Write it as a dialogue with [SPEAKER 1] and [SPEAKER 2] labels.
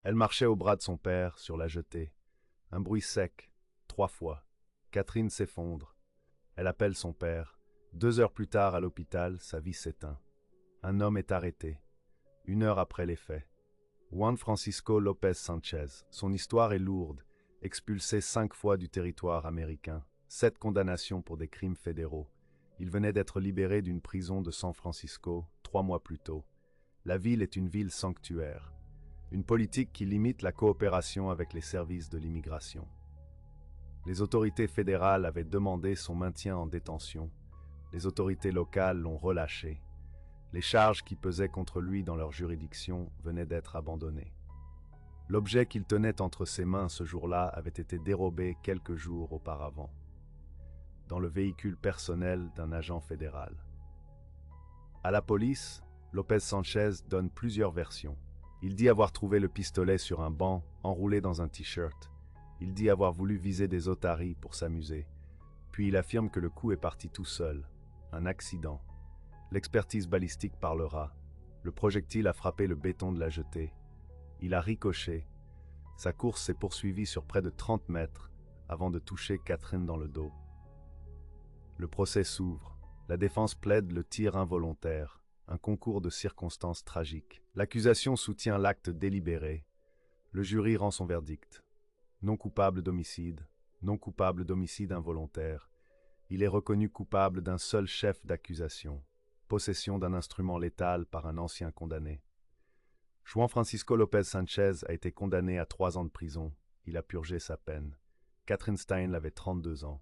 [SPEAKER 1] Elle marchait au bras de son père, sur la jetée. Un bruit sec, 3 fois. Catherine s'effondre. Elle appelle son père. 2 heures plus tard, à l'hôpital, sa vie s'éteint. Un homme est arrêté. 1 heure après les faits. Juan Francisco López Sánchez. Son histoire est lourde. Expulsé 5 fois du territoire américain. 7 condamnations pour des crimes fédéraux. Il venait d'être libéré d'une prison de San Francisco 3 mois plus tôt. La ville est une ville sanctuaire. Une politique qui limite la coopération avec les services de l'immigration. Les autorités fédérales avaient demandé son maintien en détention. Les autorités locales l'ont relâché. Les charges qui pesaient contre lui dans leur juridiction venaient d'être abandonnées. L'objet qu'il tenait entre ses mains ce jour-là avait été dérobé quelques jours auparavant, dans le véhicule personnel d'un agent fédéral. À la police, López Sánchez donne plusieurs versions. Il dit avoir trouvé le pistolet sur un banc, enroulé dans un t-shirt. Il dit avoir voulu viser des otaries pour s'amuser. Puis il affirme que le coup est parti tout seul, un accident. L'expertise balistique parlera. Le projectile a frappé le béton de la jetée. Il a ricoché. Sa course s'est poursuivie sur près de 30 mètres avant de toucher Catherine dans le dos. Le procès s'ouvre. La défense plaide le tir involontaire, un concours de circonstances tragiques. L'accusation soutient l'acte délibéré. Le jury rend son verdict. Non coupable d'homicide, non coupable d'homicide involontaire. Il est reconnu coupable d'un seul chef d'accusation, possession d'un instrument létal par un ancien condamné. Juan Francisco López Sánchez a été condamné à 3 ans de prison. Il a purgé sa peine. Catherine Stein avait 32 ans.